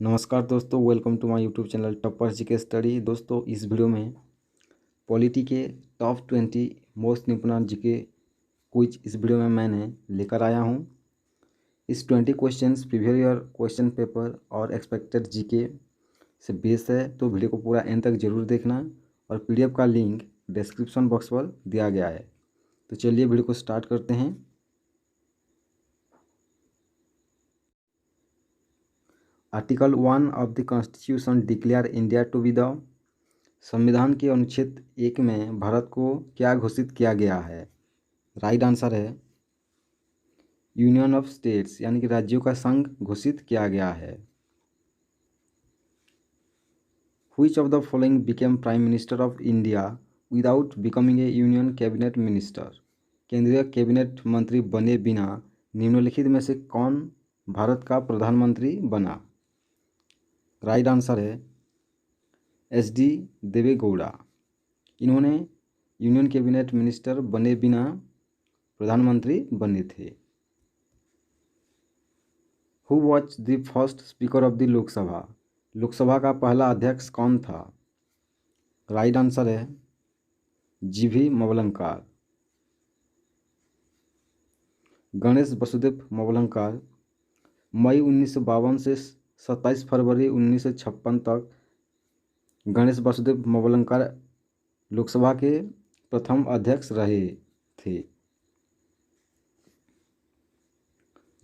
नमस्कार दोस्तों, welcome to my YouTube channel topper GK study. दोस्तों, इस वीडियो में पॉलिटी के top 20 most important GK quiz इस वीडियो में मैंने लेकर आया हूं। इस 20 questions previous year question paper और एक्सपेक्टेड जीके से बेस है, तो वीडियो को पूरा एंड तक जरूर देखना और पीडीएफ का लिंक डिस्क्रिप्शन बॉक्स पर दिया गया है। तो चलिए वीडियो को स्टार्ट करते हैं। Article 1 of the constitution declare India to be the. संविधान के अनुच्छेद 1 में भारत को क्या घोषित किया गया है? राइट आंसर है यूनियन ऑफ स्टेट्स, यानी कि राज्यों का संघ घोषित किया गया है। Which of the following became prime minister of India without becoming A union cabinet minister? केंद्रीय कैबिनेट मंत्री बने बिना निम्नलिखित में से कौन भारत का प्रधानमंत्री बना? राइट आंसर है एच.डी. देवेगौड़ा। इन्होंने यूनियन कैबिनेट मिनिस्टर बने बिना प्रधानमंत्री बने थे। Who was the first speaker of the Lok Sabha? Lok Sabha का पहला अध्यक्ष कौन था? राइट आंसर है जी.वी. मवलंकर। गणेश वसुदेव मवलंकर मई 1952 से 27 फरवरी 1956 तक गणेश वसुदेव मवलंकर लोकसभा के प्रथम अध्यक्ष रहे थे।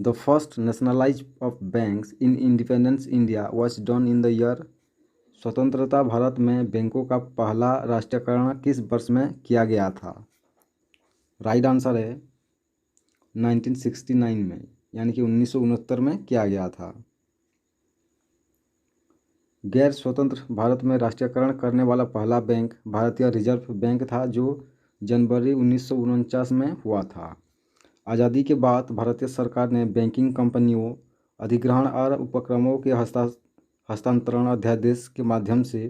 The first nationalise of banks in independence India was done in the year. स्वतंत्रता भारत में बैंकों का पहला राष्ट्रीयकरण किस वर्ष में किया गया था? राइट आंसर है 1969 में, यानी कि 1969 में किया गया था। गैर स्वतंत्र भारत में राष्ट्रीयकरण करने वाला पहला बैंक भारतीय रिजर्व बैंक था, जो जनवरी 1949 में हुआ था। आज़ादी के बाद भारतीय सरकार ने बैंकिंग कंपनियों, अधिग्रहण और उपक्रमों के हस्तांतरण अध्यादेश के माध्यम से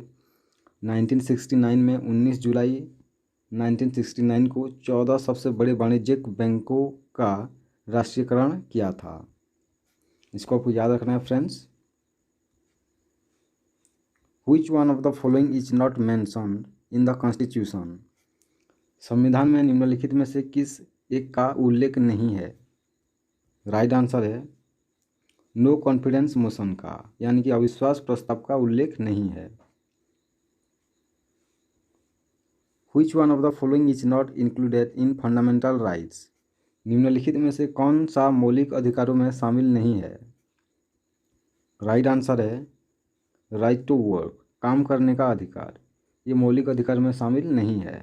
1969 में 19 जुलाई 1969 को 14 सबसे बड़े वाणिज्यिक बैंकों का राष्ट्रीयकरण किया था। इसको आपको याद रखना है friends. Which one of the following is not mentioned in the Constitution? संविधान में निम्नलिखित में से किस एक का उल्लेख नहीं है? राइट आंसर है नो कॉन्फिडेंस मोशन का, यानी कि अविश्वास प्रस्ताव का उल्लेख नहीं है। Which one of the following is not included in fundamental rights? निम्नलिखित में से कौन सा मौलिक अधिकारों में शामिल नहीं है? राइट आंसर है राइट टू वर्क, काम करने का अधिकार। ये मौलिक अधिकार में शामिल नहीं है।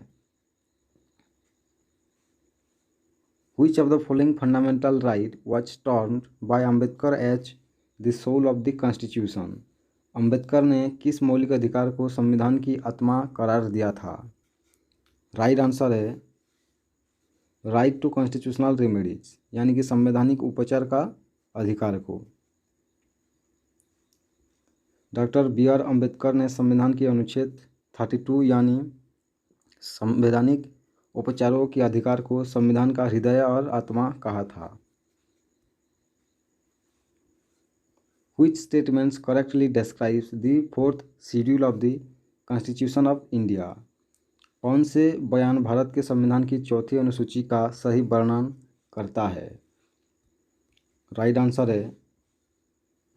Which of the following fundamental right was termed by Ambedkar as the soul of the Constitution? Ambedkar ने किस मौलिक अधिकार को संविधान की आत्मा करार दिया था? राइट आंसर है राइट टू कॉन्स्टिट्यूशनल रेमेडीज, यानी कि संवैधानिक उपचार का अधिकार को। Doctor B R. अम्बेडकर ने संविधान के अनुच्छेद 32 यानी संवैधानिक उपचारों के अधिकार को संविधान का हृदय और आत्मा कहा था। Which statements correctly describes the fourth schedule of the Constitution of India? कौन से बयान भारत के संविधान की चौथी अनुसूची का सही वर्णन करता है? राइट आंसर है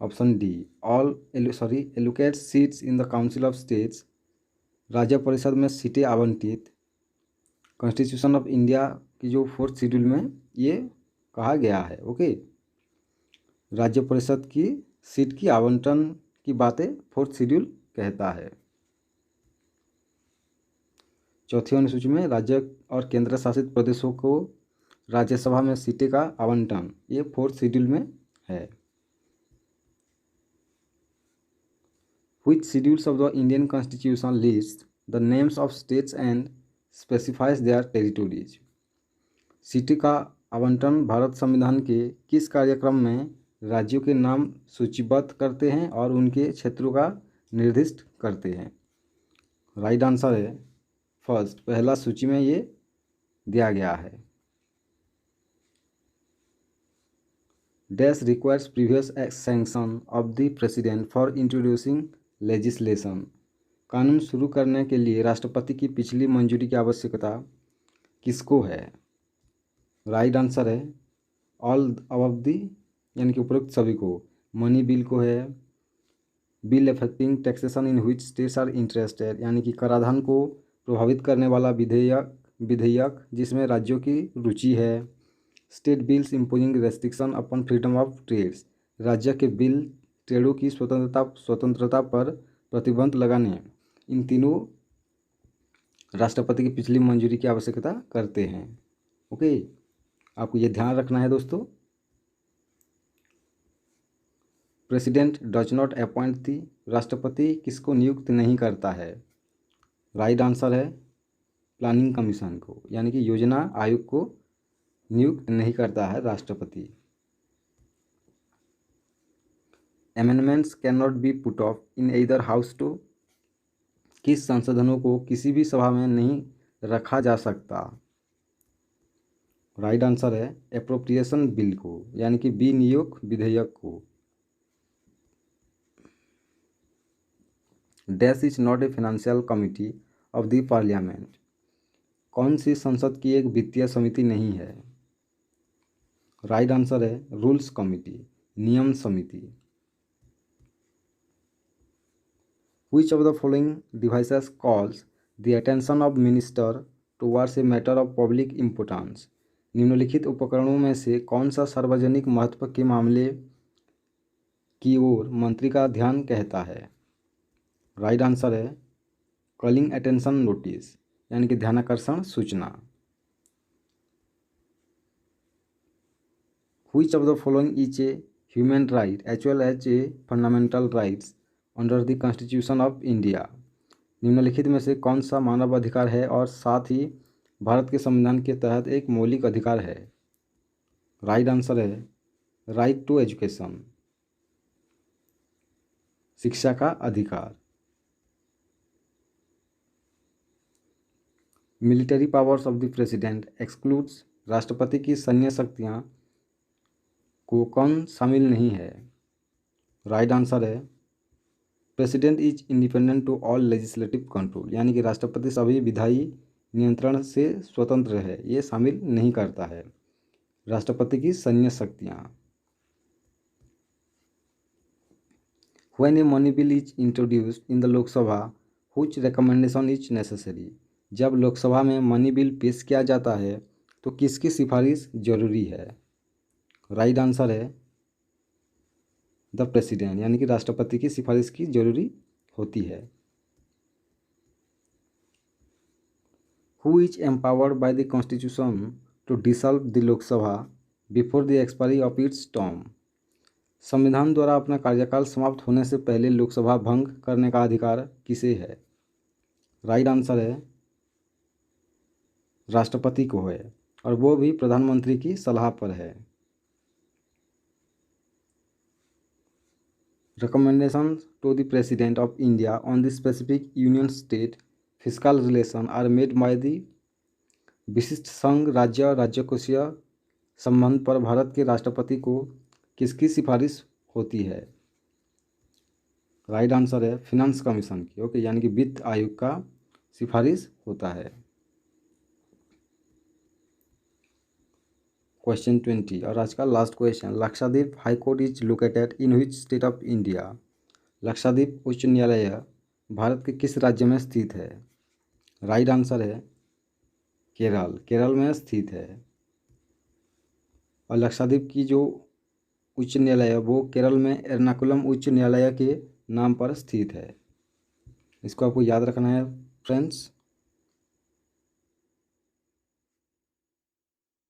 option D all allocate seats in the council of states. राज्य परिषद में सीटें आवंटित कॉन्स्टिट्यूशन ऑफ इंडिया की जो फोर्थ शेड्यूल में ये कहा गया है। ओके, राज्य परिषद की सीट की आवंटन की बातें फोर्थ शेड्यूल कहता है। चौथी अनुसूची में राज्य और केंद्र शासित प्रदेशों को राज्यसभा में सीटें का आवंटन ये फोर्थ शेड्यूल में है। Which schedules of the Indian Constitution lists the names of states and specifies their territories? सीटें का आवंटन भारत संविधान के किस कार्यक्रम में राज्यों के नाम सूचीबद्ध करते हैं और उनके क्षेत्रों का निर्दिष्ट करते हैं? राइट आंसर है फर्स्ट, पहला सूची में ये दिया गया है। Dash requires previous sanction of the president for introducing legislation. कानून शुरू करने के लिए राष्ट्रपति की पिछली मंजूरी की आवश्यकता किसको है? राइट आंसर है ऑल अबव दी, यानी कि उपरोक्त सभी को। मनी बिल को है। Bill affecting taxation in which states are interested, यानी कि कराधान को प्रभावित करने वाला विधेयक जिसमें राज्यों की रुचि है। State bills imposing restriction upon freedom of trades, राज्य के बिल ट्रेडों की स्वतंत्रता पर प्रतिबंध लगाने। इन तीनों राष्ट्रपति की पिछली मंजूरी की आवश्यकता करते हैं। ओके, आपको ये ध्यान रखना है दोस्तों। प्रेसिडेंट डज नॉट अपॉइंट दी, राष्ट्रपति किसको नियुक्त नहीं करता है? राइट आंसर है प्लानिंग कमीशन को, यानी कि योजना आयोग को नियुक्त नहीं करता है राष्ट्रपति। Amendments can not be put off in either house too, किस संशोधनों को किसी भी सभा में नहीं रखा जा सकता? राइट आंसर है एप्रोप्रिएशन बिल को, यानी कि विनियोग विधेयक को। Dash is not a financial committee of the parliament, कौन सी संसद की एक वित्तीय समिति नहीं है? राइट आंसर है रूल्स कमिटी, नियम समिति। Which of the following devices calls the attention of minister towards a matter of public importance? निम्नलिखित उपकरणों में से कौन सा सार्वजनिक महत्व के मामले की ओर मंत्री का ध्यान कहता है? राइट आंसर है कॉलिंग अटेंशन नोटिस, यानी कि ध्यानाकर्षण सूचना। Which of the following is a human right as well as a fundamental rights under the Constitution of India? निम्नलिखित में से कौन सा मानव अधिकार है और साथ ही भारत के संविधान के तहत एक मौलिक अधिकार है? राइट आंसर है राइट टू एजुकेशन, शिक्षा का अधिकार। Military powers of the president excludes, राष्ट्रपति की सैन्य शक्तियाँ को कौन शामिल नहीं है? राइट आंसर है president is independent to all legislative control, यानी कि राष्ट्रपति सभी विधायी नियंत्रण से स्वतंत्र है, ये शामिल नहीं करता है राष्ट्रपति की सैन्य शक्तियाँ। When a money bill is introduced in the Lok Sabha, which recommendation is necessary? जब लोकसभा में मनी बिल पेश किया जाता है तो किसकी सिफारिश जरूरी है? राइट आंसर है द प्रेसिडेंट, यानी कि राष्ट्रपति की सिफारिश की जरूरी होती है। Who is empowered by the Constitution to dissolve the Lok Sabha before the expiry of its term? संविधान द्वारा अपना कार्यकाल समाप्त होने से पहले लोकसभा भंग करने का अधिकार किसे है? राइट आंसर है राष्ट्रपति को है, और वो भी प्रधानमंत्री की सलाह पर है। Recommendations to the President of India on the specific union state fiscal relation are made by the विशिष्ट संघ राज्य राजकोषीय संबंध पर भारत के राष्ट्रपति को किसकी सिफारिश होती है? राइट आंसर है फिनांस कमीशन की, ओके, यानी कि वित्त आयोग का सिफारिश होता है। क्वेश्चन 20 और आज का last question, Lakshadweep high court is located in which state of India? Lakshadweep उच्च न्यायालय भारत के किस राज्य में स्थित है? राइट आंसर है केरल में स्थित है। और लक्षद्वीप की जो उच्च न्यायालय है वो केरल में एर्नाकुलम उच्च न्यायालय के नाम पर स्थित है। इसको आपको याद रखना है फ्रेंड्स।